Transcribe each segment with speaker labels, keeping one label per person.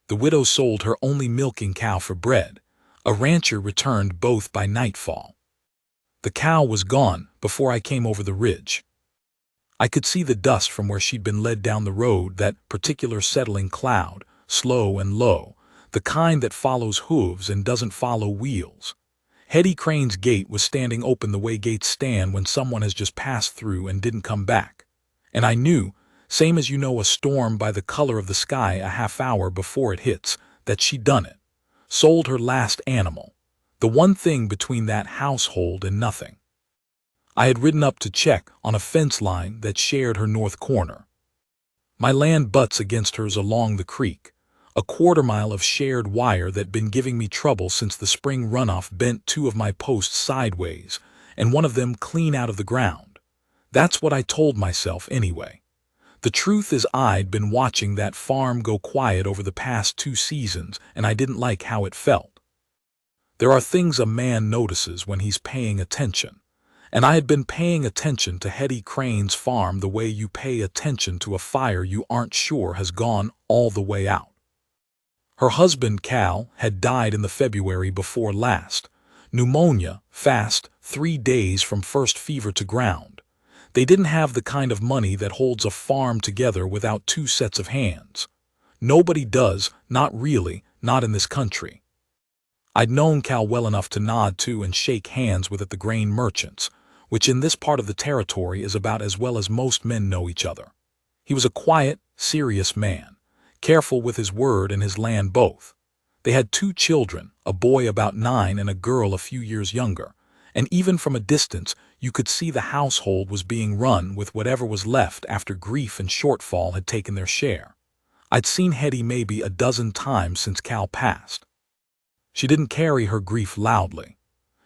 Speaker 1: The widow sold her only milking cow for bread. A rancher returned both by nightfall. The cow was gone before I came over the ridge. I could see the dust from where she'd been led down the road, that particular settling cloud, slow and low, the kind that follows hooves and doesn't follow wheels. Hetty Crane's gate was standing open the way gates stand when someone has just passed through and didn't come back. And I knew, same as you know a storm by the color of the sky a half hour before it hits, that she'd done it. Sold her last animal. The one thing between that household and nothing. I had ridden up to check on a fence line that shared her north corner. My land butts against hers along the creek, a quarter-mile of shared wire that'd been giving me trouble since the spring runoff bent two of my posts sideways, and one of them clean out of the ground. That's what I told myself anyway. The truth is I'd been watching that farm go quiet over the past 2 seasons, and I didn't like how it felt. There are things a man notices when he's paying attention, and I had been paying attention to Hetty Crane's farm the way you pay attention to a fire you aren't sure has gone all the way out. Her husband, Cal, had died in the February before last. Pneumonia, fast, 3 days from first fever to ground. They didn't have the kind of money that holds a farm together without 2 sets of hands. Nobody does, not really, not in this country. I'd known Cal well enough to nod to and shake hands with at the grain merchants, which in this part of the territory is about as well as most men know each other. He was a quiet, serious man, careful with his word and his land both. They had 2 children, a boy about 9 and a girl a few years younger, and even from a distance you could see the household was being run with whatever was left after grief and shortfall had taken their share. I'd seen Hetty maybe a dozen times since Cal passed. She didn't carry her grief loudly.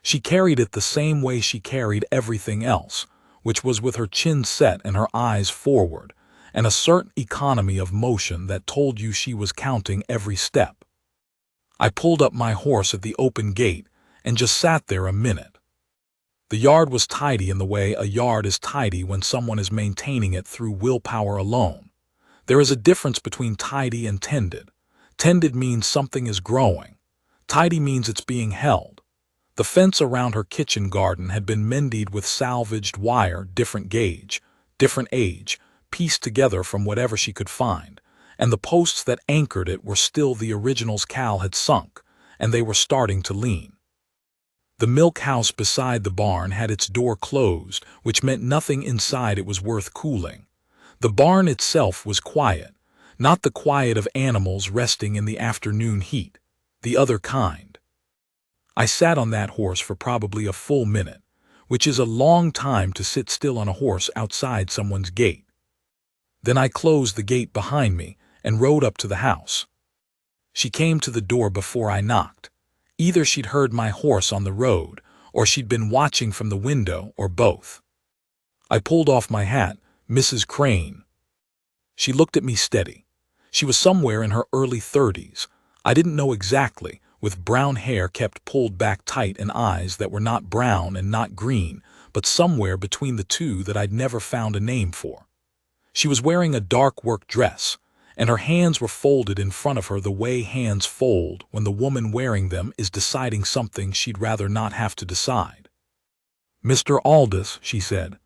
Speaker 1: She carried it the same way she carried everything else, which was with her chin set and her eyes forward, and a certain economy of motion that told you she was counting every step. I pulled up my horse at the open gate and just sat there a minute. The yard was tidy in the way a yard is tidy when someone is maintaining it through willpower alone. There is a difference between tidy and tended. Tended means something is growing. Tidy means it's being held. The fence around her kitchen garden had been mended with salvaged wire, different gauge, different age, pieced together from whatever she could find, and the posts that anchored it were still the originals Cal had sunk, and they were starting to lean. The milk house beside the barn had its door closed, which meant nothing inside it was worth cooling. The barn itself was quiet, not the quiet of animals resting in the afternoon heat, the other kind. I sat on that horse for probably a full minute, which is a long time to sit still on a horse outside someone's gate. Then I closed the gate behind me and rode up to the house. She came to the door before I knocked. Either she'd heard my horse on the road, or she'd been watching from the window, or both. I pulled off my hat. "Mrs. Crane." She looked at me steady. She was somewhere in her early 30s. I didn't know exactly, with brown hair kept pulled back tight and eyes that were not brown and not green, but somewhere between the two that I'd never found a name for. She was wearing a dark work dress, and her hands were folded in front of her the way hands fold when the woman wearing them is deciding something she'd rather not have to decide. "Mr. Aldous," she said.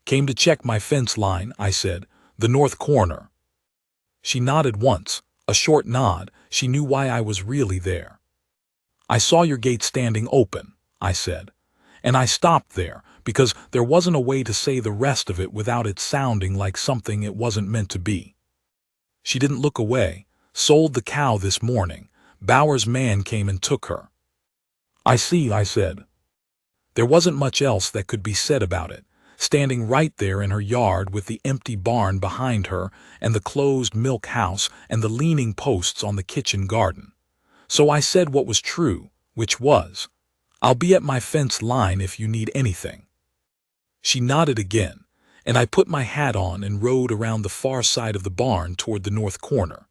Speaker 1: "Came to check my fence line," I said, "the north corner." She nodded once, a short nod. She knew why I was really there. "I saw your gate standing open," I said, and I stopped there because there wasn't a way to say the rest of it without it sounding like something it wasn't meant to be. She didn't look away. "Sold the cow this morning. Bauer's man came and took her." "I see," I said. There wasn't much else that could be said about it, standing right there in her yard with the empty barn behind her and the closed milk house and the leaning posts on the kitchen garden. So I said what was true, which was, "I'll be at my fence line if you need anything." She nodded again, and I put my hat on and rode around the far side of the barn toward the north corner.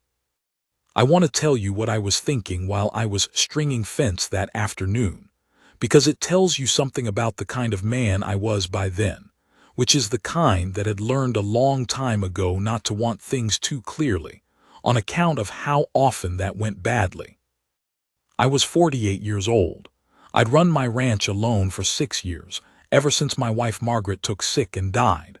Speaker 1: I want to tell you what I was thinking while I was stringing fence that afternoon, because it tells you something about the kind of man I was by then, which is the kind that had learned a long time ago not to want things too clearly, on account of how often that went badly. I was 48 years old. I'd run my ranch alone for 6 years, ever since my wife Margaret took sick and died.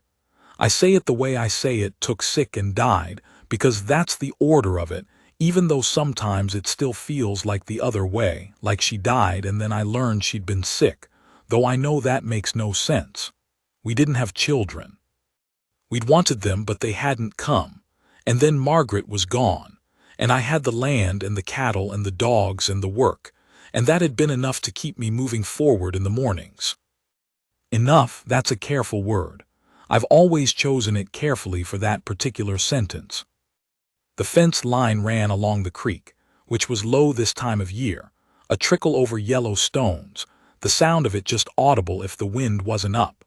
Speaker 1: I say it the way I say it, took sick and died, because that's the order of it, even though sometimes it still feels like the other way, like she died and then I learned she'd been sick, though I know that makes no sense. We didn't have children. We'd wanted them, but they hadn't come. And then Margaret was gone, and I had the land and the cattle and the dogs and the work, and that had been enough to keep me moving forward in the mornings. Enough, that's a careful word. I've always chosen it carefully for that particular sentence. The fence line ran along the creek, which was low this time of year, a trickle over yellow stones, the sound of it just audible if the wind wasn't up.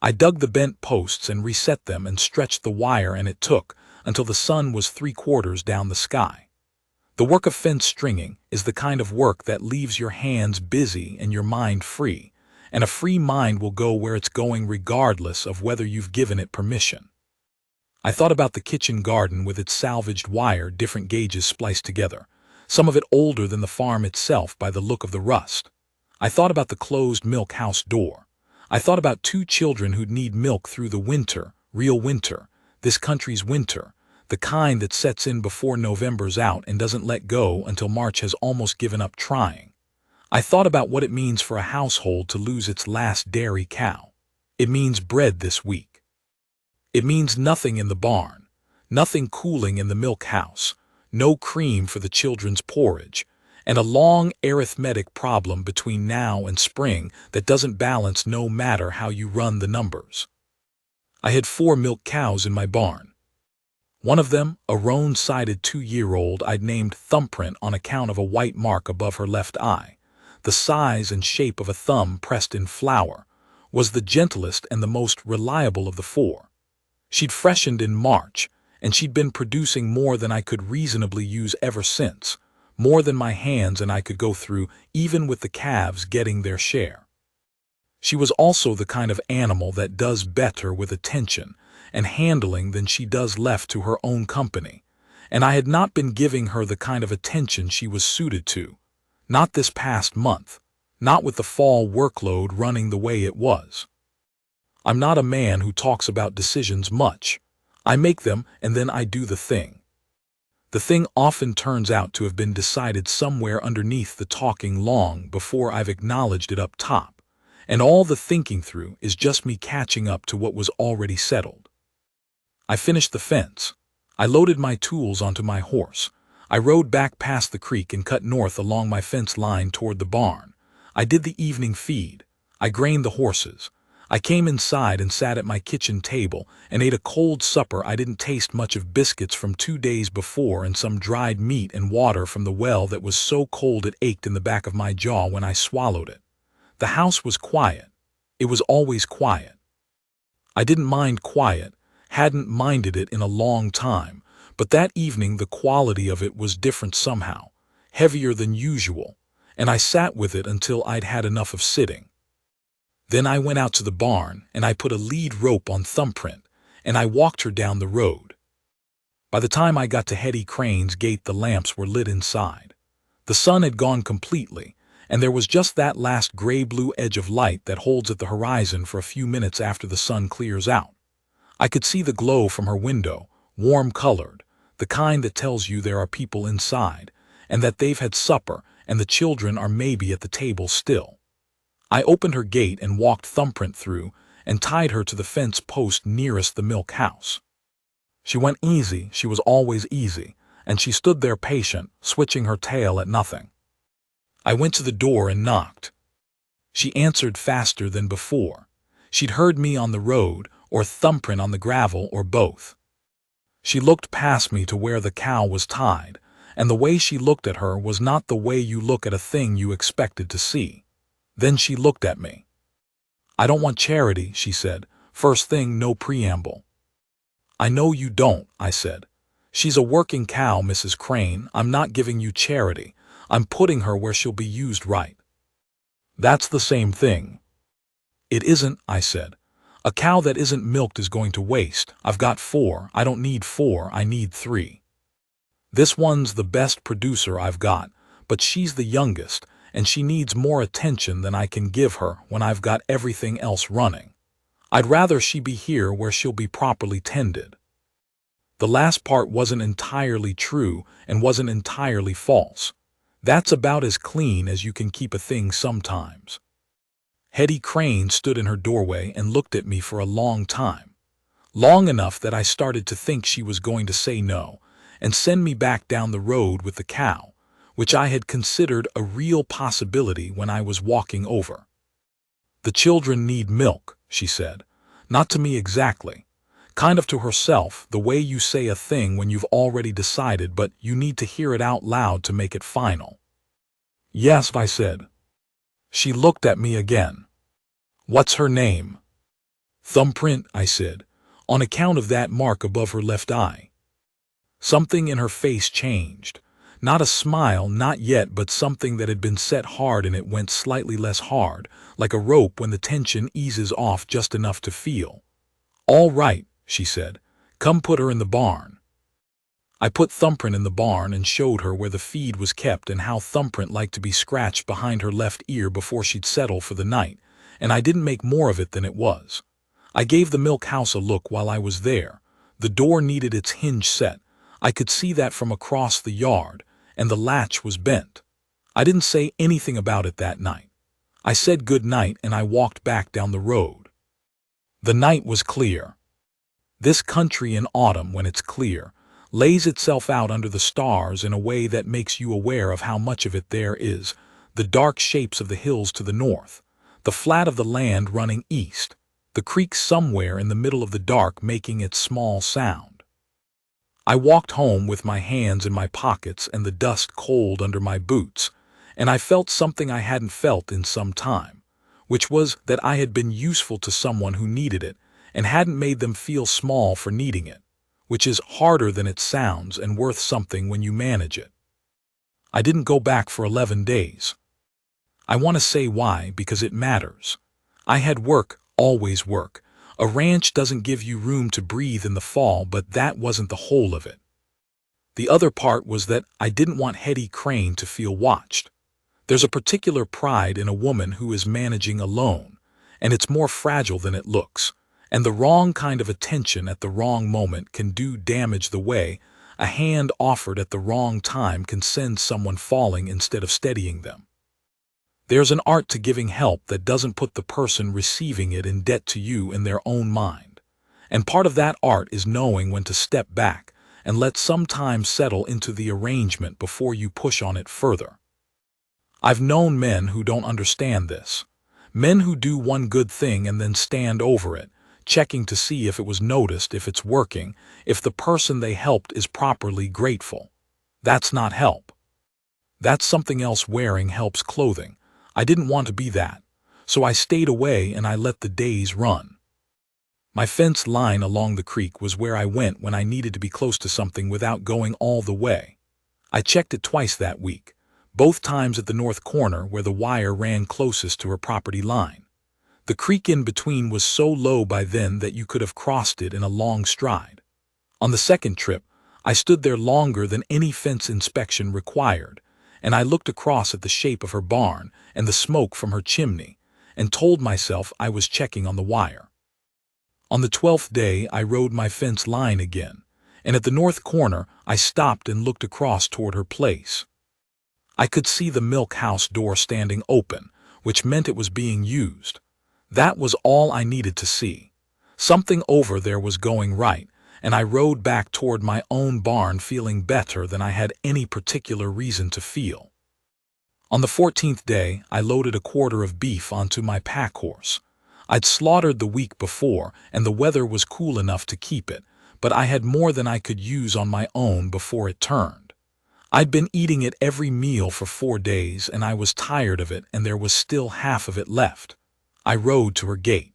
Speaker 1: I dug the bent posts and reset them and stretched the wire, and it took until the sun was 3/4 down the sky. The work of fence stringing is the kind of work that leaves your hands busy and your mind free, and a free mind will go where it's going regardless of whether you've given it permission. I thought about the kitchen garden with its salvaged wire, different gauges spliced together, some of it older than the farm itself by the look of the rust. I thought about the closed milk house door. I thought about 2 children who'd need milk through the winter, real winter, this country's winter, the kind that sets in before November's out and doesn't let go until March has almost given up trying. I thought about what it means for a household to lose its last dairy cow. It means bread this week. It means nothing in the barn, nothing cooling in the milk house, no cream for the children's porridge, and a long arithmetic problem between now and spring that doesn't balance no matter how you run the numbers. I had 4 milk cows in my barn. One of them, a roan-sided 2-year-old, I'd named Thumbprint on account of a white mark above her left eye, the size and shape of a thumb pressed in flour, was the gentlest and the most reliable of the 4. She'd freshened in March, and she'd been producing more than I could reasonably use ever since, more than my hands and I could go through, even with the calves getting their share. She was also the kind of animal that does better with attention and handling than she does left to her own company, and I had not been giving her the kind of attention she was suited to, not this past month, not with the fall workload running the way it was. I'm not a man who talks about decisions much. I make them and then I do the thing. The thing often turns out to have been decided somewhere underneath the talking long before I've acknowledged it up top, and all the thinking through is just me catching up to what was already settled. I finished the fence. I loaded my tools onto my horse. I rode back past the creek and cut north along my fence line toward the barn. I did the evening feed. I grained the horses. I came inside and sat at my kitchen table and ate a cold supper. I didn't taste much of biscuits from 2 days before and some dried meat and water from the well that was so cold it ached in the back of my jaw when I swallowed it. The house was quiet. It was always quiet. I didn't mind quiet, hadn't minded it in a long time, but that evening the quality of it was different somehow, heavier than usual, and I sat with it until I'd had enough of sitting. Then I went out to the barn and I put a lead rope on Thumbprint and I walked her down the road. By the time I got to Hetty Crane's gate the lamps were lit inside. The sun had gone completely, and there was just that last gray-blue edge of light that holds at the horizon for a few minutes after the sun clears out. I could see the glow from her window, warm-colored, the kind that tells you there are people inside, and that they've had supper and the children are maybe at the table still. I opened her gate and walked Thumbprint through and tied her to the fence post nearest the milk house. She went easy, she was always easy, and she stood there patient, switching her tail at nothing. I went to the door and knocked. She answered faster than before. She'd heard me on the road, or Thumbprint on the gravel, or both. She looked past me to where the cow was tied, and the way she looked at her was not the way you look at a thing you expected to see. Then she looked at me. "I don't want charity," she said, first thing, no preamble. "I know you don't," I said. "She's a working cow, Mrs. Crane. I'm not giving you charity. I'm putting her where she'll be used right." "That's the same thing." "It isn't," I said. "A cow that isn't milked is going to waste. I've got 4. I don't need 4, I need 3. This one's the best producer I've got, but she's the youngest, and she needs more attention than I can give her when I've got everything else running. I'd rather she be here where she'll be properly tended." The last part wasn't entirely true and wasn't entirely false. That's about as clean as you can keep a thing sometimes. Hetty Crane stood in her doorway and looked at me for a long time. Long enough that I started to think she was going to say no and send me back down the road with the cow, which I had considered a real possibility when I was walking over. "The children need milk," she said. Not to me exactly. Kind of to herself, the way you say a thing when you've already decided but you need to hear it out loud to make it final. "Yes," I said. She looked at me again. "What's her name?" "Thumbprint," I said, on account of that mark above her left eye. Something in her face changed. Not a smile, not yet, but something that had been set hard and it went slightly less hard, like a rope when the tension eases off just enough to feel. "All right," she said. "Come put her in the barn." I put Thumbprint in the barn and showed her where the feed was kept and how Thumbprint liked to be scratched behind her left ear before she'd settle for the night, and I didn't make more of it than it was. I gave the milk house a look while I was there. The door needed its hinge set. I could see that from across the yard, and the latch was bent. I didn't say anything about it that night. I said good night and I walked back down the road. The night was clear. This country in autumn, when it's clear, lays itself out under the stars in a way that makes you aware of how much of it there is, the dark shapes of the hills to the north, the flat of the land running east, the creek somewhere in the middle of the dark making its small sound. I walked home with my hands in my pockets and the dust cold under my boots, and I felt something I hadn't felt in some time, which was that I had been useful to someone who needed it and hadn't made them feel small for needing it, which is harder than it sounds and worth something when you manage it. I didn't go back for 11 days. I want to say why, because it matters. I had work, always work. A ranch doesn't give you room to breathe in the fall, but that wasn't the whole of it. The other part was that I didn't want Hetty Crane to feel watched. There's a particular pride in a woman who is managing alone, and it's more fragile than it looks. And the wrong kind of attention at the wrong moment can do damage the way a hand offered at the wrong time can send someone falling instead of steadying them. There's an art to giving help that doesn't put the person receiving it in debt to you in their own mind. And part of that art is knowing when to step back and let some time settle into the arrangement before you push on it further. I've known men who don't understand this. Men who do one good thing and then stand over it, checking to see if it was noticed, if it's working, if the person they helped is properly grateful. That's not help. That's something else. Wearing helps clothing. I didn't want to be that, so I stayed away and I let the days run. My fence line along the creek was where I went when I needed to be close to something without going all the way. I checked it twice that week, both times at the north corner where the wire ran closest to her property line. The creek in between was so low by then that you could have crossed it in a long stride. On the second trip, I stood there longer than any fence inspection required, and I looked across at the shape of her barn and the smoke from her chimney, and told myself I was checking on the wire. On the 12th day, I rode my fence line again, and at the north corner, I stopped and looked across toward her place. I could see the milk house door standing open, which meant it was being used. That was all I needed to see. Something over there was going right, and I rode back toward my own barn feeling better than I had any particular reason to feel. On the 14th day, I loaded a quarter of beef onto my pack horse. I'd slaughtered the week before, and the weather was cool enough to keep it, but I had more than I could use on my own before it turned. I'd been eating it every meal for 4 days, and I was tired of it, and there was still half of it left. I rode to her gate.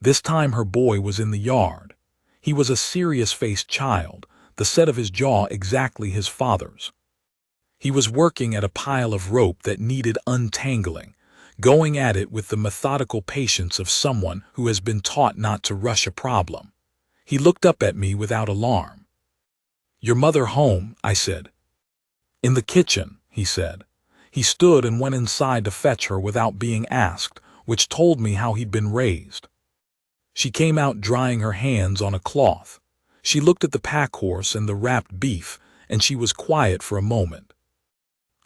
Speaker 1: This time her boy was in the yard. He was a serious-faced child, the set of his jaw exactly his father's. He was working at a pile of rope that needed untangling, going at it with the methodical patience of someone who has been taught not to rush a problem. He looked up at me without alarm. "Your mother home?" I said. "In the kitchen," he said. He stood and went inside to fetch her without being asked, which told me how he'd been raised. She came out drying her hands on a cloth. She looked at the pack horse and the wrapped beef, and she was quiet for a moment.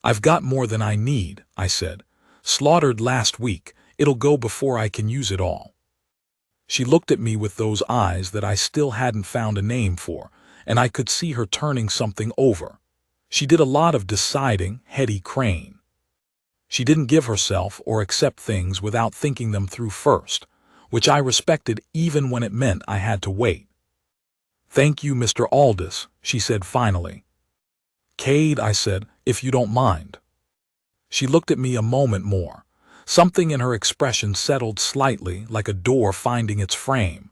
Speaker 1: "I've got more than I need," I said. "Slaughtered last week. It'll go before I can use it all." She looked at me with those eyes that I still hadn't found a name for, and I could see her turning something over. She did a lot of deciding, Hetty Crane. She didn't give herself or accept things without thinking them through first, which I respected even when it meant I had to wait. "Thank you, Mr. Aldous," she said finally. "Cade," I said, "if you don't mind." She looked at me a moment more. Something in her expression settled slightly, like a door finding its frame.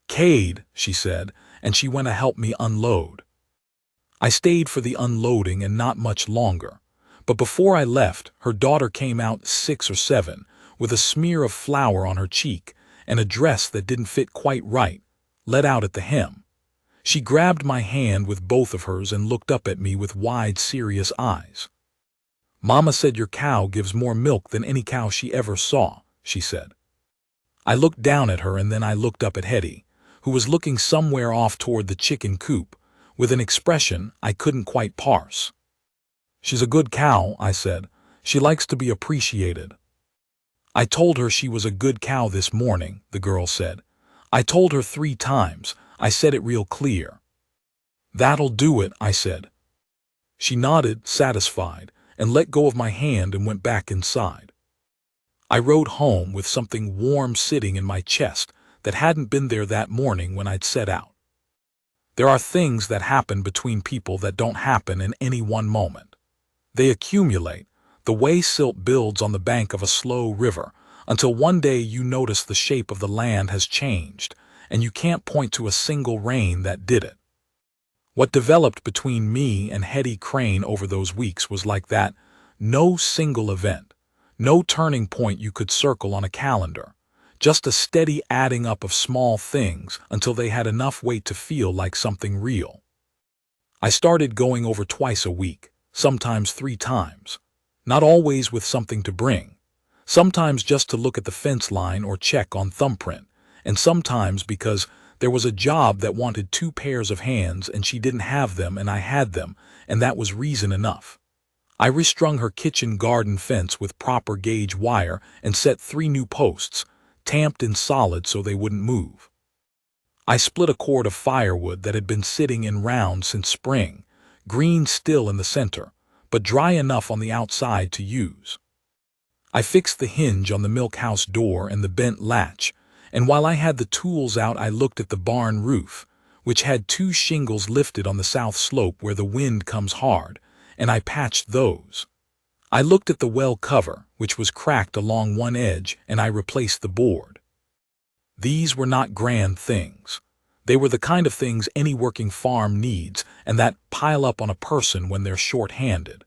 Speaker 1: "Cade," she said, and she went to help me unload. I stayed for the unloading and not much longer, but before I left, her daughter came out 6 or 7, with a smear of flour on her cheek and a dress that didn't fit quite right, let out at the hem. She grabbed my hand with both of hers and looked up at me with wide, serious eyes. "Mama said your cow gives more milk than any cow she ever saw," she said. I looked down at her and then I looked up at Hetty, who was looking somewhere off toward the chicken coop, with an expression I couldn't quite parse. "She's a good cow," I said. "She likes to be appreciated." "I told her she was a good cow this morning," the girl said. "I told her 3 times. I said it real clear." "That'll do it," I said. She nodded, satisfied, and let go of my hand and went back inside. I rode home with something warm sitting in my chest that hadn't been there that morning when I'd set out. There are things that happen between people that don't happen in any one moment. They accumulate, the way silt builds on the bank of a slow river, until one day you notice the shape of the land has changed, and you can't point to a single rain that did it. What developed between me and Hetty Crane over those weeks was like that. No single event, no turning point you could circle on a calendar, just a steady adding up of small things until they had enough weight to feel like something real. I started going over twice a week, sometimes 3 times, not always with something to bring, sometimes just to look at the fence line or check on thumbprint, and sometimes because there was a job that wanted 2 pairs of hands and she didn't have them and I had them, and that was reason enough. I restrung her kitchen garden fence with proper gauge wire and set 3 new posts, tamped in solid so they wouldn't move. I split a cord of firewood that had been sitting in round since spring, green still in the center, but dry enough on the outside to use. I fixed the hinge on the milk house door and the bent latch, and while I had the tools out I looked at the barn roof, which had 2 shingles lifted on the south slope where the wind comes hard, and I patched those. I looked at the well cover, which was cracked along one edge, and I replaced the board. These were not grand things. They were the kind of things any working farm needs and that pile up on a person when they're short-handed.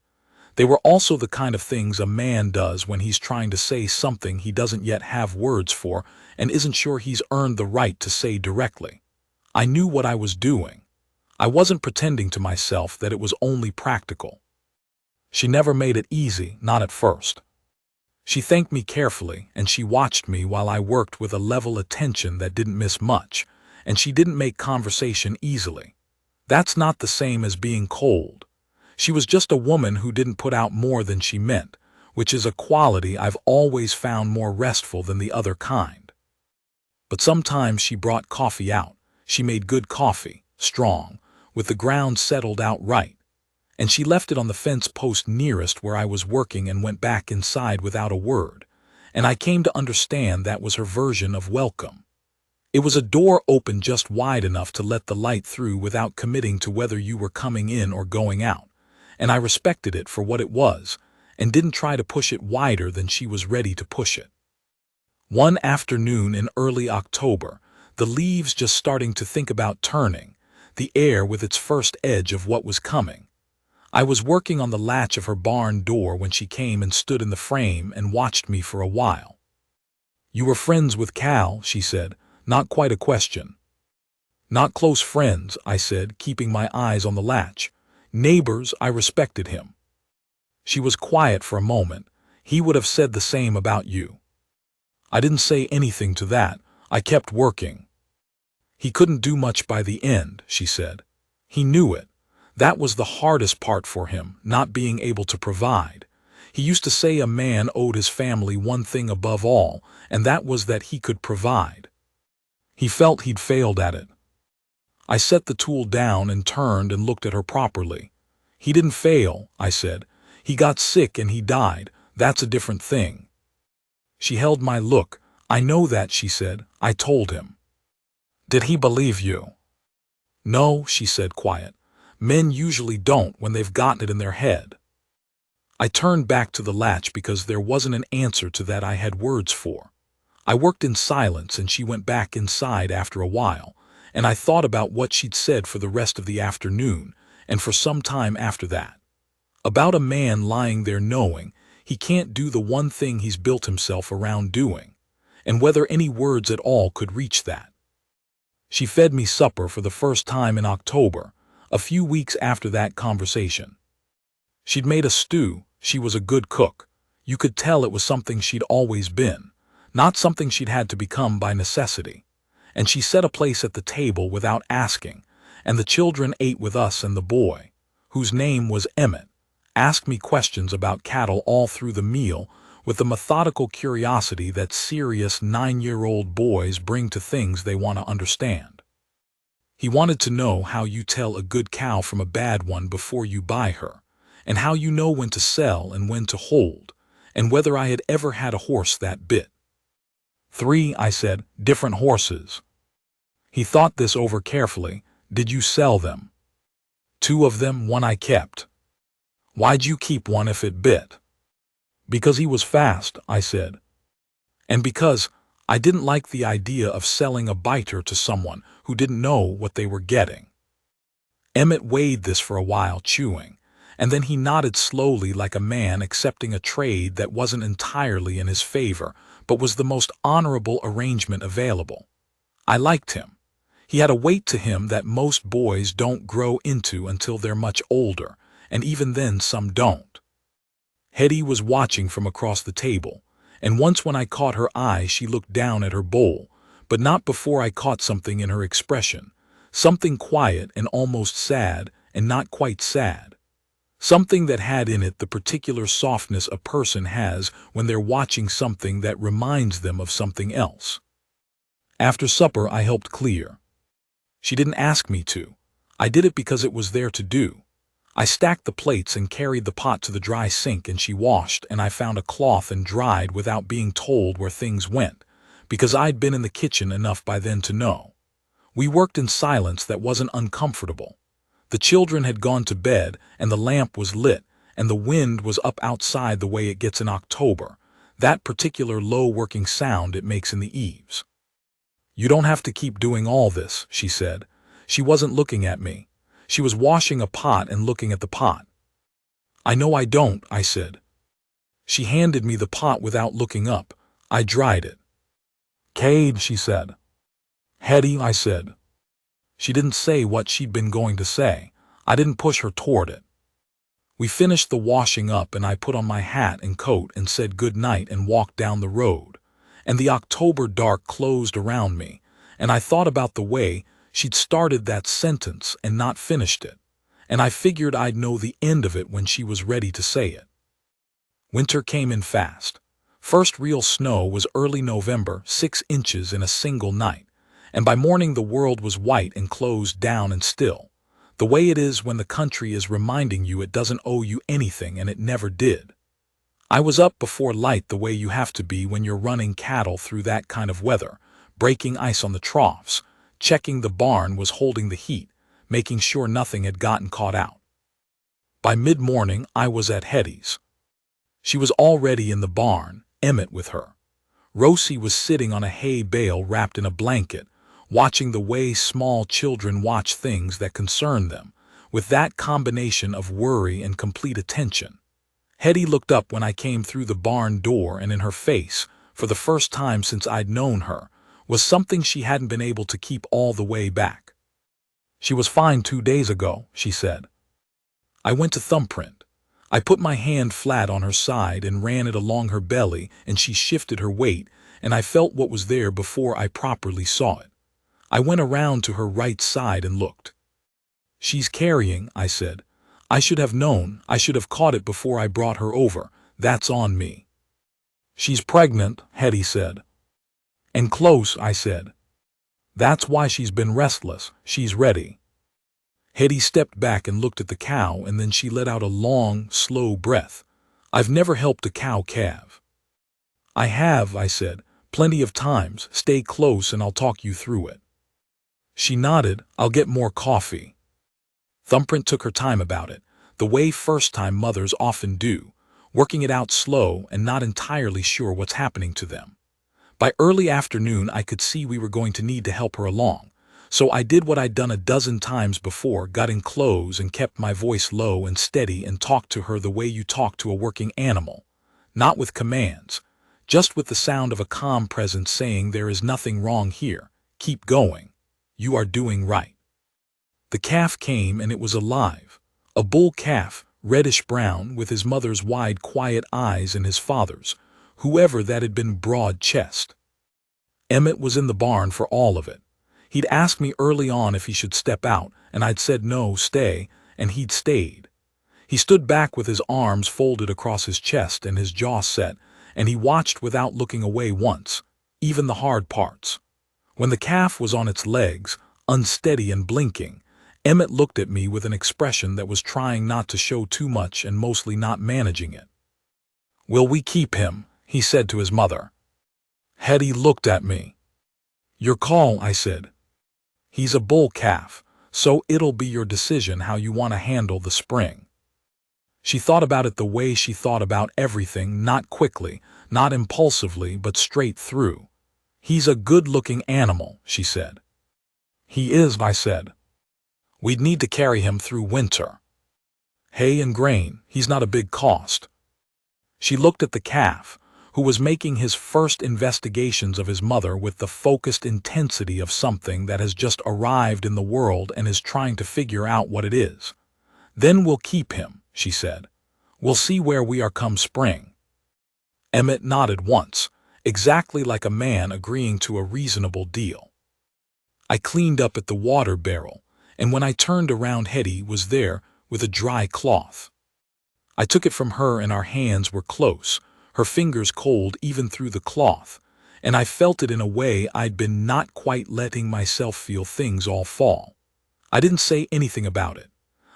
Speaker 1: They were also the kind of things a man does when he's trying to say something he doesn't yet have words for and isn't sure he's earned the right to say directly. I knew what I was doing. I wasn't pretending to myself that it was only practical. She never made it easy, not at first. She thanked me carefully, and she watched me while I worked with a level attention that didn't miss much, and she didn't make conversation easily. That's not the same as being cold. She was just a woman who didn't put out more than she meant, which is a quality I've always found more restful than the other kind. But sometimes she brought coffee out. She made good coffee, strong, with the ground settled out right. And she left it on the fence post nearest where I was working and went back inside without a word, and I came to understand that was her version of welcome. It was a door open just wide enough to let the light through without committing to whether you were coming in or going out, and I respected it for what it was, and didn't try to push it wider than she was ready to push it. One afternoon in early October, the leaves just starting to think about turning, the air with its first edge of what was coming, I was working on the latch of her barn door when she came and stood in the frame and watched me for a while. "You were friends with Cal," she said, not quite a question. Not close friends, I said, keeping my eyes on the latch. Neighbors, I respected him. She was quiet for a moment. He would have said the same about you. I didn't say anything to that. I kept working. He couldn't do much by the end, she said. He knew it. That was the hardest part for him, not being able to provide. He used to say a man owed his family one thing above all, and that was that he could provide. He felt he'd failed at it. I set the tool down and turned and looked at her properly. He didn't fail, I said. He got sick and he died. That's a different thing. She held my look. I know that, she said. I told him. Did he believe you? No, she said, quiet. Men usually don't when they've gotten it in their head. I turned back to the latch because there wasn't an answer to that I had words for. I worked in silence and she went back inside after a while, and I thought about what she'd said for the rest of the afternoon and for some time after that. About a man lying there knowing he can't do the one thing he's built himself around doing, and whether any words at all could reach that. She fed me supper for the first time in October, a few weeks after that conversation. She'd made a stew. She was a good cook. You could tell it was something she'd always been, not something she'd had to become by necessity. And she set a place at the table without asking, and the children ate with us, and the boy, whose name was Emmett, asked me questions about cattle all through the meal with the methodical curiosity that serious 9-year-old boys bring to things they want to understand. He wanted to know how you tell a good cow from a bad one before you buy her, and how you know when to sell and when to hold, and whether I had ever had a horse that bit. 3, I said, different horses. He thought this over carefully. Did you sell them? 2 of them, one I kept. Why'd you keep one if it bit? Because he was fast, I said. And because I didn't like the idea of selling a biter to someone who didn't know what they were getting. Emmett weighed this for a while, chewing, and then he nodded slowly like a man accepting a trade that wasn't entirely in his favor, but was the most honorable arrangement available. I liked him. He had a weight to him that most boys don't grow into until they're much older, and even then some don't. Hetty was watching from across the table, and once when I caught her eye she looked down at her bowl, but not before I caught something in her expression, something quiet and almost sad and not quite sad. Something that had in it the particular softness a person has when they're watching something that reminds them of something else. After supper I helped clear. She didn't ask me to. I did it because it was there to do. I stacked the plates and carried the pot to the dry sink, and she washed, and I found a cloth and dried without being told where things went, because I'd been in the kitchen enough by then to know. We worked in silence that wasn't uncomfortable. The children had gone to bed, and the lamp was lit, and the wind was up outside the way it gets in October, that particular low working sound it makes in the eaves. You don't have to keep doing all this, she said. She wasn't looking at me. She was washing a pot and looking at the pot. I know I don't, I said. She handed me the pot without looking up. I dried it. Cade, she said. Hetty, I said. She didn't say what she'd been going to say. I didn't push her toward it. We finished the washing up, and I put on my hat and coat and said good night and walked down the road, and the October dark closed around me, and I thought about the way she'd started that sentence and not finished it, and I figured I'd know the end of it when she was ready to say it. Winter came in fast. First real snow was early November, 6 inches in a single night, and by morning the world was white and closed down and still, the way it is when the country is reminding you it doesn't owe you anything, and it never did. I was up before light the way you have to be when you're running cattle through that kind of weather, breaking ice on the troughs, checking the barn was holding the heat, making sure nothing had gotten caught out. By mid-morning I was at Hetty's. She was already in the barn, Emmett with her. Rosie was sitting on a hay bale wrapped in a blanket, watching the way small children watch things that concern them, with that combination of worry and complete attention. Hetty looked up when I came through the barn door, and in her face, for the first time since I'd known her, was something she hadn't been able to keep all the way back. She was fine 2 days ago, she said. I went to thumbprint. I put my hand flat on her side and ran it along her belly, and she shifted her weight, and I felt what was there before I properly saw it. I went around to her right side and looked. She's carrying, I said. I should have known. I should have caught it before I brought her over. That's on me. She's pregnant, Hetty said. And close, I said. That's why she's been restless. She's ready. Hetty stepped back and looked at the cow, and then she let out a long, slow breath. I've never helped a cow calve. I have, I said, plenty of times. Stay close and I'll talk you through it. She nodded. I'll get more coffee. Thumbprint took her time about it, the way first-time mothers often do, working it out slow and not entirely sure what's happening to them. By early afternoon, I could see we were going to need to help her along, so I did what I'd done a dozen times before, got in close and kept my voice low and steady and talked to her the way you talk to a working animal, not with commands, just with the sound of a calm presence saying there is nothing wrong here, keep going, you are doing right. The calf came and it was alive, a bull calf, reddish-brown, with his mother's wide, quiet eyes and his father's, whoever that had been, broad chest. Emmett was in the barn for all of it. He'd asked me early on if he should step out, and I'd said no, stay, and he'd stayed. He stood back with his arms folded across his chest and his jaw set, and he watched without looking away once, even the hard parts. When the calf was on its legs, unsteady and blinking, Emmett looked at me with an expression that was trying not to show too much and mostly not managing it. Will we keep him? He said to his mother. Hetty looked at me. Your call, I said. He's a bull calf, so it'll be your decision how you want to handle the spring. She thought about it the way she thought about everything, not quickly, not impulsively, but straight through. He's a good-looking animal, she said. He is, I said. We'd need to carry him through winter. Hay and grain, he's not a big cost. She looked at the calf, who was making his first investigations of his mother with the focused intensity of something that has just arrived in the world and is trying to figure out what it is. Then we'll keep him, she said. We'll see where we are come spring. Emmett nodded once, exactly like a man agreeing to a reasonable deal. I cleaned up at the water barrel, and when I turned around, Hetty was there with a dry cloth. I took it from her and our hands were close, her fingers cold even through the cloth, and I felt it in a way I'd been not quite letting myself feel things all fall. I didn't say anything about it.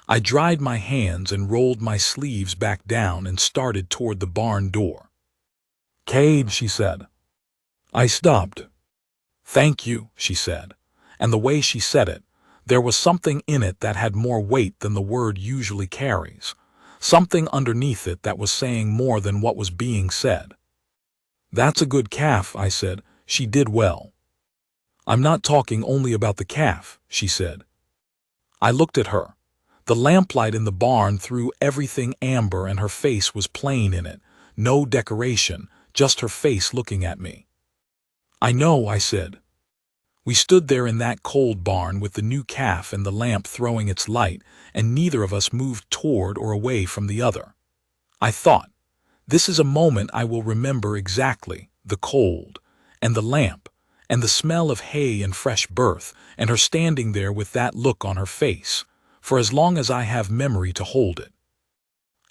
Speaker 1: I dried my hands and rolled my sleeves back down and started toward the barn door. Cade, she said. I stopped. Thank you, she said, and the way she said it, there was something in it that had more weight than the word usually carries, something underneath it that was saying more than what was being said. That's a good calf, I said. She did well. I'm not talking only about the calf, she said. I looked at her. The lamplight in the barn threw everything amber and her face was plain in it, no decoration, just her face looking at me. I know, I said. We stood there in that cold barn with the new calf and the lamp throwing its light, and neither of us moved toward or away from the other. I thought, this is a moment I will remember exactly, the cold, and the lamp, and the smell of hay and fresh birth, and her standing there with that look on her face, for as long as I have memory to hold it.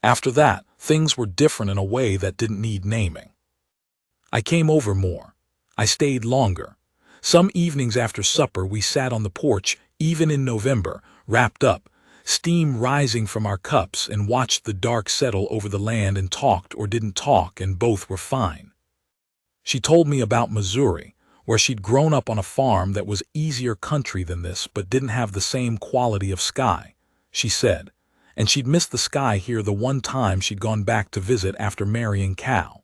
Speaker 1: After that, things were different in a way that didn't need naming. I came over more. I stayed longer. Some evenings after supper we sat on the porch, even in November, wrapped up, steam rising from our cups, and watched the dark settle over the land and talked or didn't talk, and both were fine. She told me about Missouri, where she'd grown up on a farm that was easier country than this but didn't have the same quality of sky, she said, and she'd missed the sky here the one time she'd gone back to visit after marrying Cal.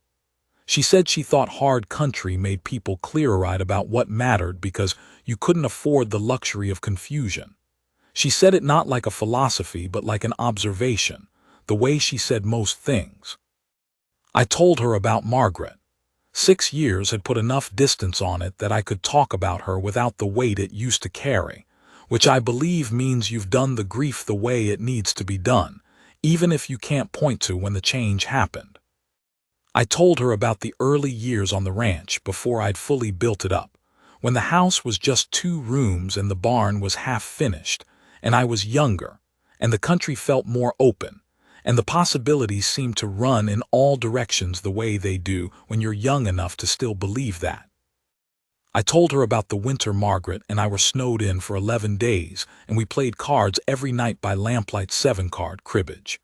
Speaker 1: She said she thought hard country made people clear-eyed about what mattered because you couldn't afford the luxury of confusion. She said it not like a philosophy but like an observation, the way she said most things. I told her about Margaret. 6 years had put enough distance on it that I could talk about her without the weight it used to carry, which I believe means you've done the grief the way it needs to be done, even if you can't point to when the change happened. I told her about the early years on the ranch before I'd fully built it up, when the house was just 2 rooms and the barn was half finished, and I was younger, and the country felt more open, and the possibilities seemed to run in all directions the way they do when you're young enough to still believe that. I told her about the winter Margaret and I were snowed in for 11 days, and we played cards every night by lamplight 7-card cribbage,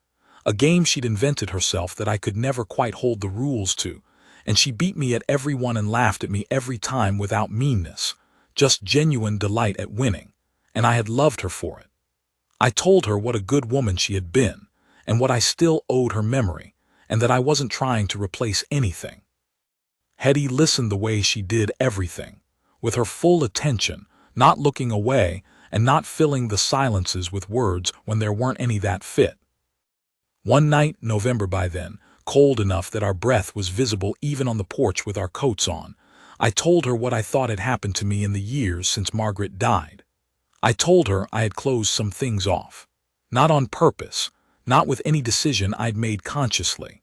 Speaker 1: a game she'd invented herself that I could never quite hold the rules to, and she beat me at every one and laughed at me every time without meanness, just genuine delight at winning, and I had loved her for it. I told her what a good woman she had been, and what I still owed her memory, and that I wasn't trying to replace anything. Hetty listened the way she did everything, with her full attention, not looking away, and not filling the silences with words when there weren't any that fit. One night, November by then, cold enough that our breath was visible even on the porch with our coats on, I told her what I thought had happened to me in the years since Margaret died. I told her I had closed some things off. Not on purpose, not with any decision I'd made consciously.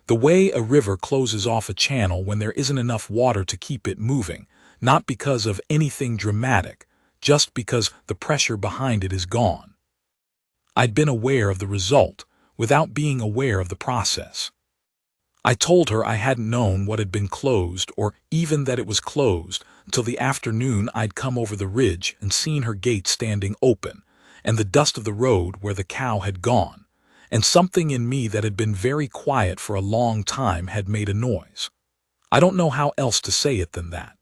Speaker 1: The way a river closes off a channel when there isn't enough water to keep it moving, not because of anything dramatic, just because the pressure behind it is gone. I'd been aware of the result, without being aware of the process. I told her I hadn't known what had been closed or even that it was closed until the afternoon I'd come over the ridge and seen her gate standing open, and the dust of the road where the cow had gone, and something in me that had been very quiet for a long time had made a noise. I don't know how else to say it than that.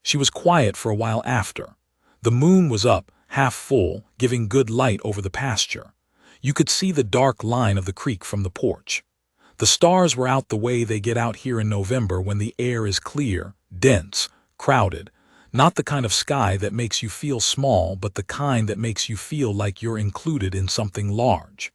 Speaker 1: She was quiet for a while after. The moon was up, half full, giving good light over the pasture. You could see the dark line of the creek from the porch. The stars were out the way they get out here in November when the air is clear, dense, crowded, not the kind of sky that makes you feel small, but the kind that makes you feel like you're included in something large.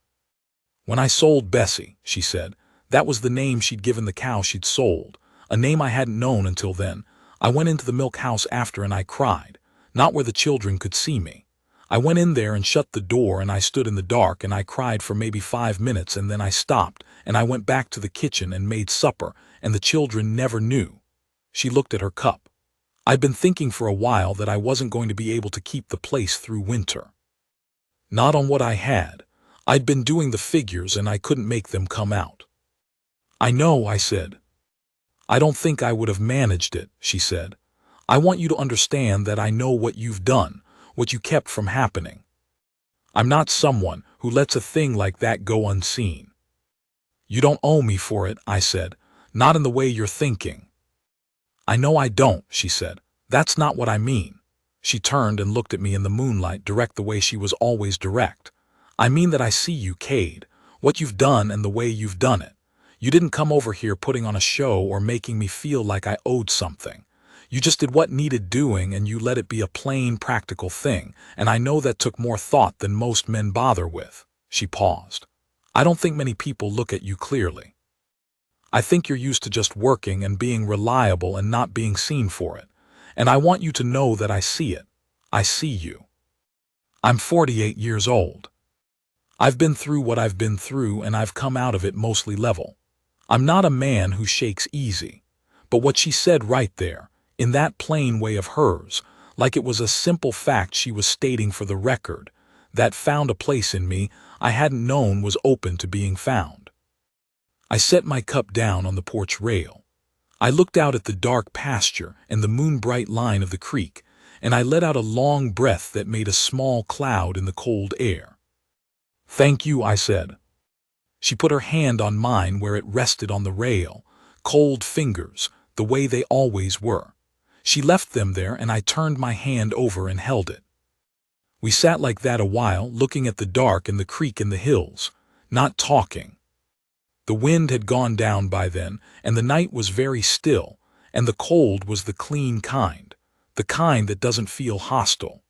Speaker 1: When I sold Bessie, she said, that was the name she'd given the cow she'd sold, a name I hadn't known until then. I went into the milk house after and I cried, not where the children could see me. I went in there and shut the door and I stood in the dark and I cried for maybe 5 minutes and then I stopped and I went back to the kitchen and made supper and the children never knew. She looked at her cup. I'd been thinking for a while that I wasn't going to be able to keep the place through winter. Not on what I had. I'd been doing the figures and I couldn't make them come out. I know, I said. I don't think I would have managed it, she said. I want you to understand that I know what you've done, what you kept from happening. I'm not someone who lets a thing like that go unseen. You don't owe me for it, I said, not in the way you're thinking. I know I don't, she said. That's not what I mean. She turned and looked at me in the moonlight, direct the way she was always direct. I mean that I see you, Cade, what you've done and the way you've done it. You didn't come over here putting on a show or making me feel like I owed something. You just did what needed doing and you let it be a plain, practical thing, and I know that took more thought than most men bother with. She paused. I don't think many people look at you clearly. I think you're used to just working and being reliable and not being seen for it, and I want you to know that I see it. I see you. I'm 48 years old. I've been through what I've been through and I've come out of it mostly level. I'm not a man who shakes easy, but what she said right there, in that plain way of hers, like it was a simple fact she was stating for the record, that found a place in me I hadn't known was open to being found. I set my cup down on the porch rail. I looked out at the dark pasture and the moon-bright line of the creek, and I let out a long breath that made a small cloud in the cold air. Thank you, I said. She put her hand on mine where it rested on the rail, cold fingers, the way they always were. She left them there and I turned my hand over and held it. We sat like that a while, looking at the dark and the creek in the hills, not talking. The wind had gone down by then, and the night was very still, and the cold was the clean kind, the kind that doesn't feel hostile.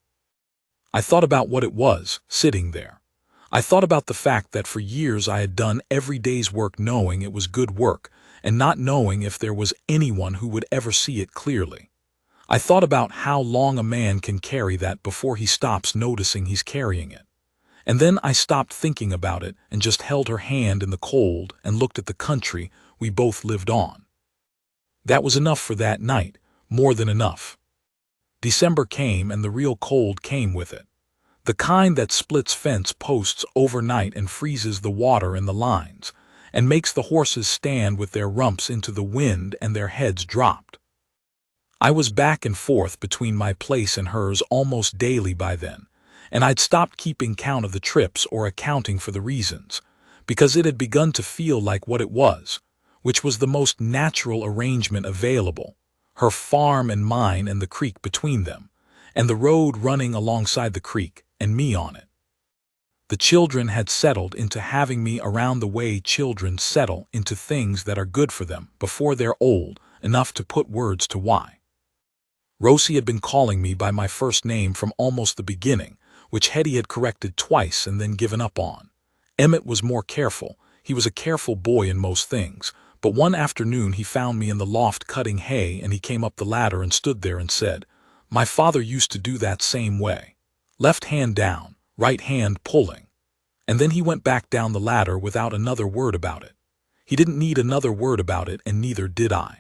Speaker 1: I thought about what it was, sitting there. I thought about the fact that for years I had done every day's work knowing it was good work, and not knowing if there was anyone who would ever see it clearly. I thought about how long a man can carry that before he stops noticing he's carrying it. And then I stopped thinking about it and just held her hand in the cold and looked at the country we both lived on. That was enough for that night, more than enough. December came and the real cold came with it. The kind that splits fence posts overnight and freezes the water in the lines, and makes the horses stand with their rumps into the wind and their heads dropped. I was back and forth between my place and hers almost daily by then, and I'd stopped keeping count of the trips or accounting for the reasons, because it had begun to feel like what it was, which was the most natural arrangement available, her farm and mine and the creek between them, and the road running alongside the creek, and me on it. The children had settled into having me around the way children settle into things that are good for them before they're old enough to put words to why. Rosie had been calling me by my first name from almost the beginning, which Hetty had corrected twice and then given up on. Emmett was more careful. He was a careful boy in most things, but one afternoon he found me in the loft cutting hay, and he came up the ladder and stood there and said, "My father used to do that same way. Left hand down, right hand pulling." And then he went back down the ladder without another word about it. He didn't need another word about it, and neither did I.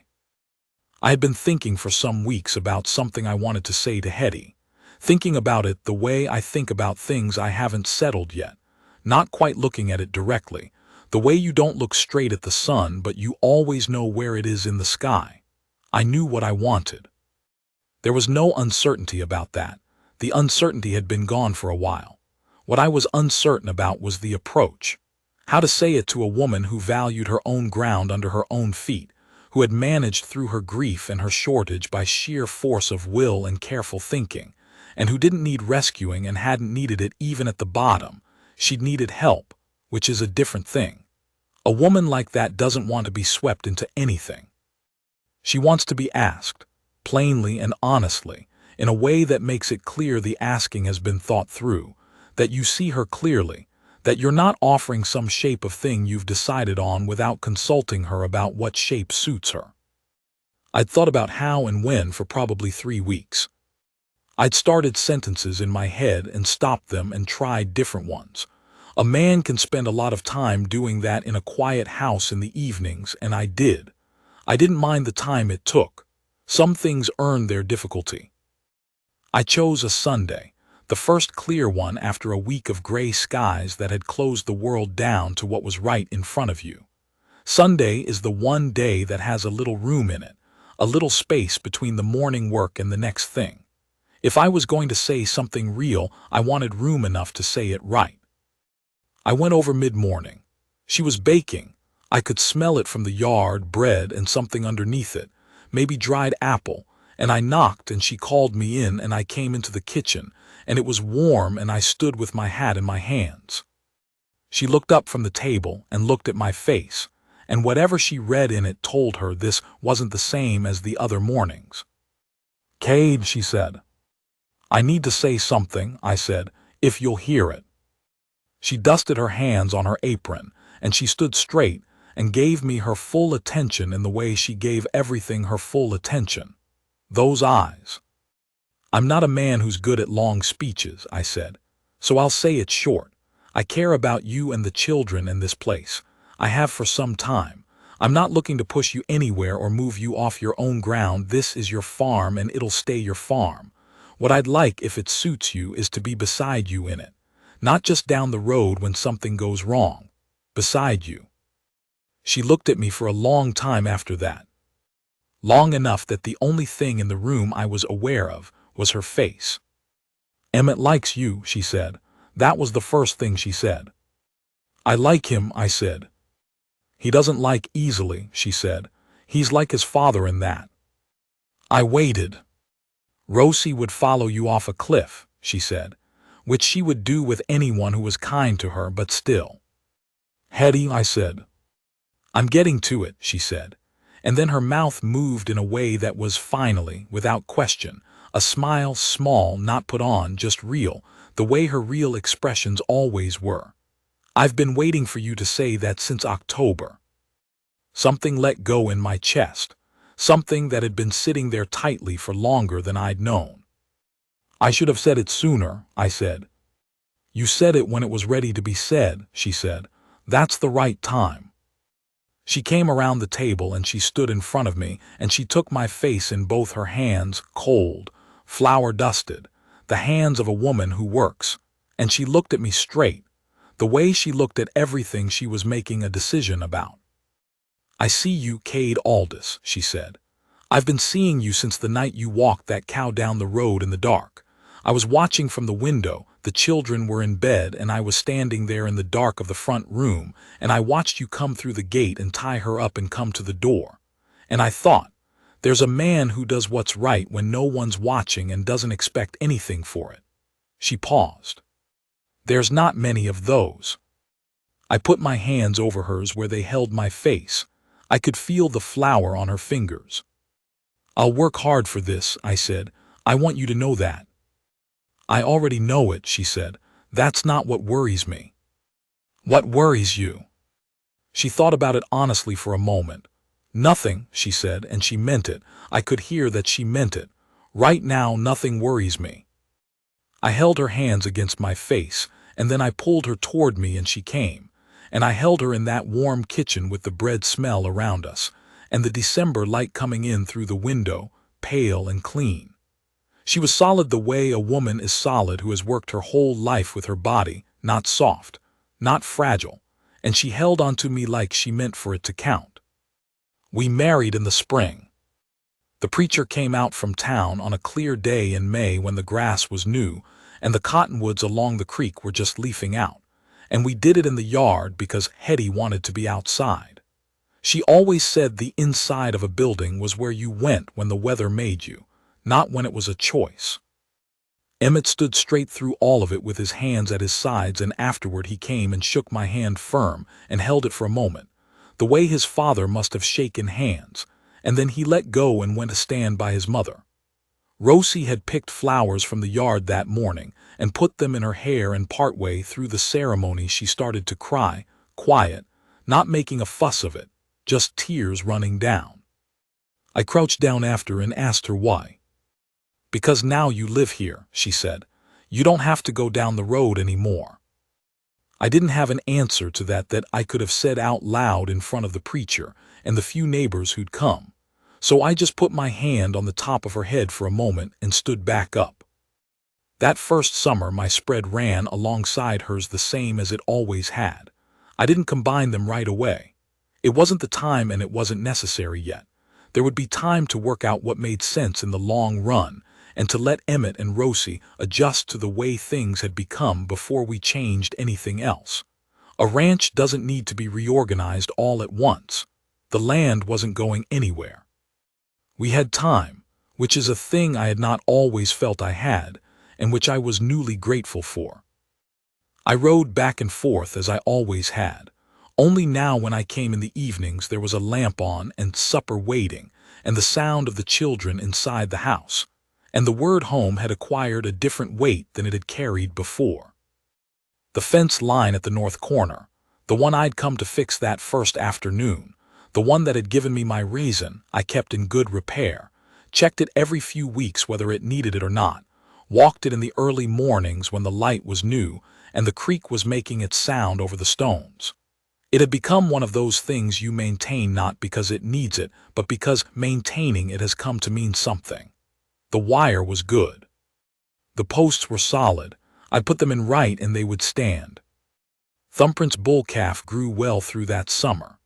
Speaker 1: I had been thinking for some weeks about something I wanted to say to Hetty, thinking about it the way I think about things I haven't settled yet, not quite looking at it directly, the way you don't look straight at the sun but you always know where it is in the sky. I knew what I wanted. There was no uncertainty about that. The uncertainty had been gone for a while. What I was uncertain about was the approach. How to say it to a woman who valued her own ground under her own feet, who had managed through her grief and her shortage by sheer force of will and careful thinking, and who didn't need rescuing and hadn't needed it even at the bottom. She'd needed help, which is a different thing. A woman like that doesn't want to be swept into anything. She wants to be asked, plainly and honestly, in a way that makes it clear the asking has been thought through, that you see her clearly, that you're not offering some shape of thing you've decided on without consulting her about what shape suits her. I'd thought about how and when for probably 3 weeks. I'd started sentences in my head and stopped them and tried different ones. A man can spend a lot of time doing that in a quiet house in the evenings, and I did. I didn't mind the time it took. Some things earned their difficulty. I chose a Sunday, the first clear one after a week of gray skies that had closed the world down to what was right in front of you. Sunday is the one day that has a little room in it, a little space between the morning work and the next thing. If I was going to say something real, I wanted room enough to say it right. I went over mid-morning. She was baking. I could smell it from the yard, bread and something underneath it, maybe dried apple, and I knocked and she called me in and I came into the kitchen, and it was warm and I stood with my hat in my hands. She looked up from the table and looked at my face, and whatever she read in it told her this wasn't the same as the other mornings. "Cade," she said. "I need to say something," I said, "if you'll hear it." She dusted her hands on her apron, and she stood straight and gave me her full attention in the way she gave everything her full attention. Those eyes. "I'm not a man who's good at long speeches," I said, "so I'll say it short. I care about you and the children and this place. I have for some time. I'm not looking to push you anywhere or move you off your own ground. This is your farm and it'll stay your farm. What I'd like, if it suits you, is to be beside you in it. Not just down the road when something goes wrong. Beside you." She looked at me for a long time after that. Long enough that the only thing in the room I was aware of was her face. "Emmett likes you," she said. That was the first thing she said. "I like him," I said. "He doesn't like easily," she said. "He's like his father in that." I waited. "Rosie would follow you off a cliff," she said, "which she would do with anyone who was kind to her, but still." "Hetty," I said. "I'm getting to it," she said, and then her mouth moved in a way that was finally, without question, a smile, small, not put on, just real, the way her real expressions always were. "I've been waiting for you to say that since October." Something let go in my chest. something that had been sitting there tightly for longer than I'd known. "I should have said it sooner," I said. "You said it when it was ready to be said," she said. "That's the right time." She came around the table and she stood in front of me and she took my face in both her hands, cold, flour-dusted, the hands of a woman who works, and she looked at me straight, the way she looked at everything she was making a decision about. "I see you, Cade Aldous," she said. "I've been seeing you since the night you walked that cow down the road in the dark. I was watching from the window, the children were in bed and I was standing there in the dark of the front room, and I watched you come through the gate and tie her up and come to the door. And I thought, there's a man who does what's right when no one's watching and doesn't expect anything for it." She paused. "There's not many of those." I put my hands over hers where they held my face. I could feel the flour on her fingers. "I'll work hard for this," I said. "I want you to know that." "I already know it," she said. "That's not what worries me." "What worries you?" She thought about it honestly for a moment. "Nothing," she said, and she meant it. I could hear that she meant it. "Right now, nothing worries me." I held her hands against my face, and then I pulled her toward me and she came. And I held her in that warm kitchen with the bread smell around us, and the December light coming in through the window, pale and clean. She was solid the way a woman is solid who has worked her whole life with her body, not soft, not fragile, and she held onto me like she meant for it to count. We married in the spring. The preacher came out from town on a clear day in May when the grass was new, and the cottonwoods along the creek were just leafing out. And we did it in the yard because Hetty wanted to be outside. She always said the inside of a building was where you went when the weather made you, not when it was a choice. Emmett stood straight through all of it with his hands at his sides, and afterward he came and shook my hand firm and held it for a moment, the way his father must have shaken hands, and then he let go and went to stand by his mother. Rosie had picked flowers from the yard that morning and put them in her hair, and partway through the ceremony she started to cry, quiet, not making a fuss of it, just tears running down. I crouched down after and asked her why. "Because now you live here," she said. "You don't have to go down the road anymore." I didn't have an answer to that I could have said out loud in front of the preacher and the few neighbors who'd come. So I just put my hand on the top of her head for a moment and stood back up. That first summer my spread ran alongside hers the same as it always had. I didn't combine them right away. It wasn't the time and it wasn't necessary yet. There would be time to work out what made sense in the long run and to let Emmett and Rosie adjust to the way things had become before we changed anything else. A ranch doesn't need to be reorganized all at once. The land wasn't going anywhere. We had time, which is a thing I had not always felt I had, and which I was newly grateful for. I rode back and forth as I always had. Only now when I came in the evenings there was a lamp on and supper waiting, and the sound of the children inside the house, and the word home had acquired a different weight than it had carried before. The fence line at the north corner, the one I'd come to fix that first afternoon, the one that had given me my raisin, I kept in good repair, checked it every few weeks whether it needed it or not, walked it in the early mornings when the light was new and the creek was making its sound over the stones. It had become one of those things you maintain not because it needs it, but because maintaining it has come to mean something. The wire was good. The posts were solid. I'd put them in right and they would stand. Thumbprint's bull calf grew well through that summer.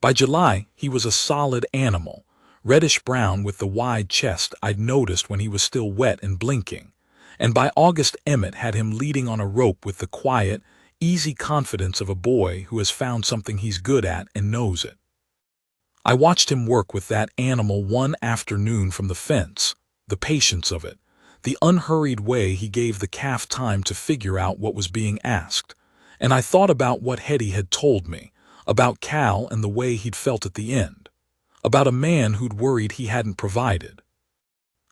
Speaker 1: By July, he was a solid animal, reddish-brown with the wide chest I'd noticed when he was still wet and blinking, and by August Emmett had him leading on a rope with the quiet, easy confidence of a boy who has found something he's good at and knows it. I watched him work with that animal one afternoon from the fence, the patience of it, the unhurried way he gave the calf time to figure out what was being asked, and I thought about what Hetty had told me, about Cal and the way he'd felt at the end, about a man who'd worried he hadn't provided.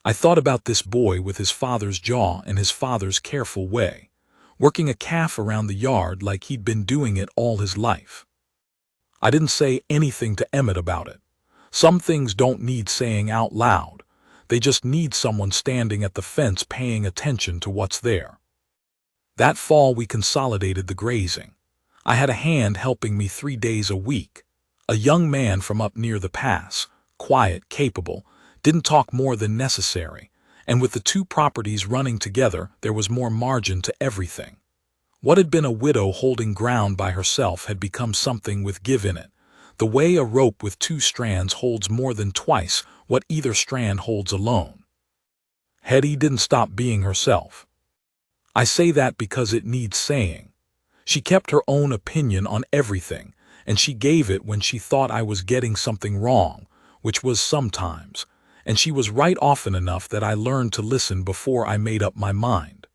Speaker 1: I thought about this boy with his father's jaw and his father's careful way, working a calf around the yard like he'd been doing it all his life. I didn't say anything to Emmett about it. Some things don't need saying out loud. They just need someone standing at the fence paying attention to what's there. That fall we consolidated the grazing. I had a hand helping me 3 days a week. A young man from up near the pass, quiet, capable, didn't talk more than necessary, and with the two properties running together there was more margin to everything. What had been a widow holding ground by herself had become something with give in it, the way a rope with 2 strands holds more than twice what either strand holds alone. Hetty didn't stop being herself. I say that because it needs saying. She kept her own opinion on everything, and she gave it when she thought I was getting something wrong, which was sometimes, and she was right often enough that I learned to listen before I made up my mind.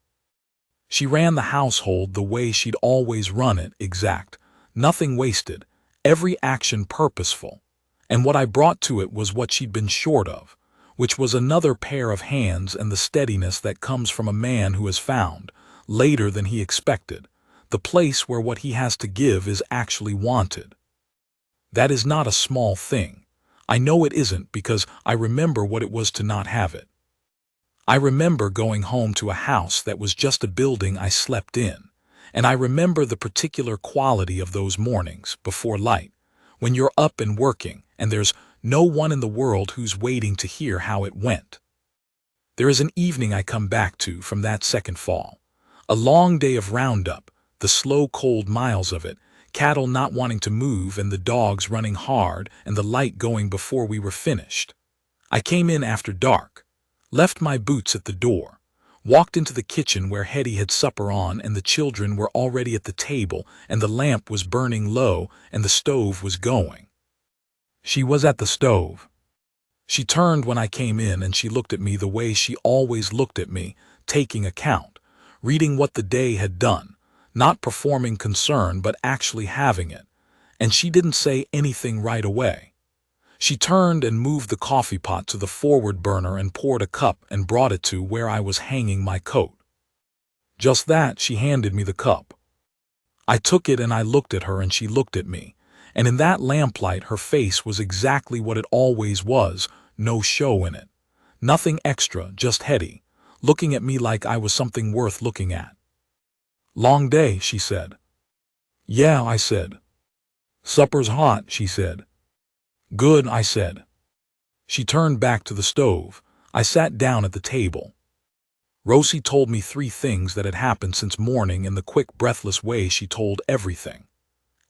Speaker 1: She ran the household the way she'd always run it, exact, nothing wasted, every action purposeful, and what I brought to it was what she'd been short of, which was another pair of hands and the steadiness that comes from a man who has found, later than he expected, the place where what he has to give is actually wanted. That is not a small thing. I know it isn't because I remember what it was to not have it. I remember going home to a house that was just a building I slept in, and I remember the particular quality of those mornings before light, when you're up and working and there's no one in the world who's waiting to hear how it went. There is an evening I come back to from that second fall, a long day of roundup, the slow cold miles of it, cattle not wanting to move and the dogs running hard and the light going before we were finished. I came in after dark, left my boots at the door, walked into the kitchen where Hetty had supper on and the children were already at the table and the lamp was burning low and the stove was going. She was at the stove. She turned when I came in and she looked at me the way she always looked at me, taking account, reading what the day had done, not performing concern but actually having it, and she didn't say anything right away. She turned and moved the coffee pot to the forward burner and poured a cup and brought it to where I was hanging my coat. Just that, she handed me the cup. I took it and I looked at her and she looked at me, and in that lamplight her face was exactly what it always was, no show in it. Nothing extra, just Hetty, looking at me like I was something worth looking at. "Long day," she said. "Yeah," I said. "Supper's hot," she said. "Good," I said. She turned back to the stove. I sat down at the table. Rosie told me 3 things that had happened since morning in the quick, breathless way she told everything.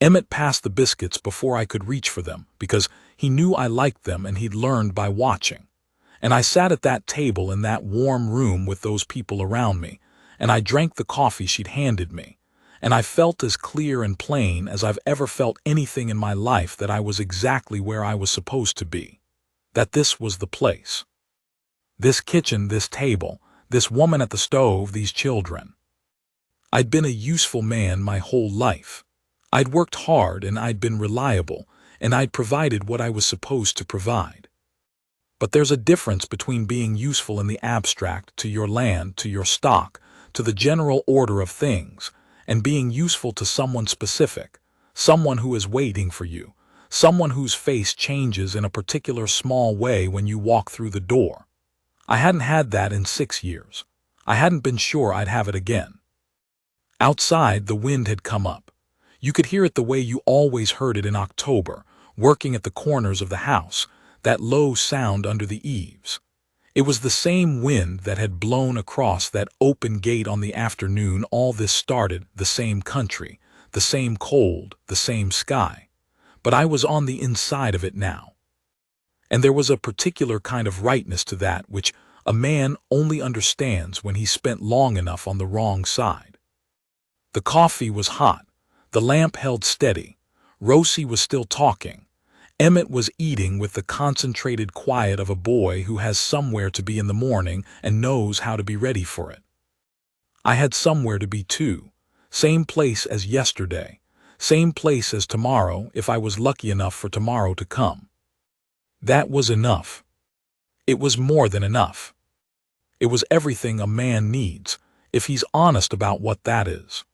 Speaker 1: Emmett passed the biscuits before I could reach for them because he knew I liked them and he'd learned by watching. And I sat at that table in that warm room with those people around me, and I drank the coffee she'd handed me, and I felt as clear and plain as I've ever felt anything in my life that I was exactly where I was supposed to be, that this was the place. This kitchen, this table, this woman at the stove, these children. I'd been a useful man my whole life. I'd worked hard and I'd been reliable, and I'd provided what I was supposed to provide. But there's a difference between being useful in the abstract to your land, to your stock, to the general order of things, and being useful to someone specific, someone who is waiting for you, someone whose face changes in a particular small way when you walk through the door. I hadn't had that in 6 years. I hadn't been sure I'd have it again. Outside, the wind had come up. You could hear it the way you always heard it in October, working at the corners of the house, that low sound under the eaves. It was the same wind that had blown across that open gate on the afternoon all this started, the same country, the same cold, the same sky. But I was on the inside of it now. And there was a particular kind of rightness to that which a man only understands when he's spent long enough on the wrong side. The coffee was hot. The lamp held steady. Rosie was still talking. Emmett was eating with the concentrated quiet of a boy who has somewhere to be in the morning and knows how to be ready for it. I had somewhere to be too. Same place as yesterday. Same place as tomorrow if I was lucky enough for tomorrow to come. That was enough. It was more than enough. It was everything a man needs, if he's honest about what that is.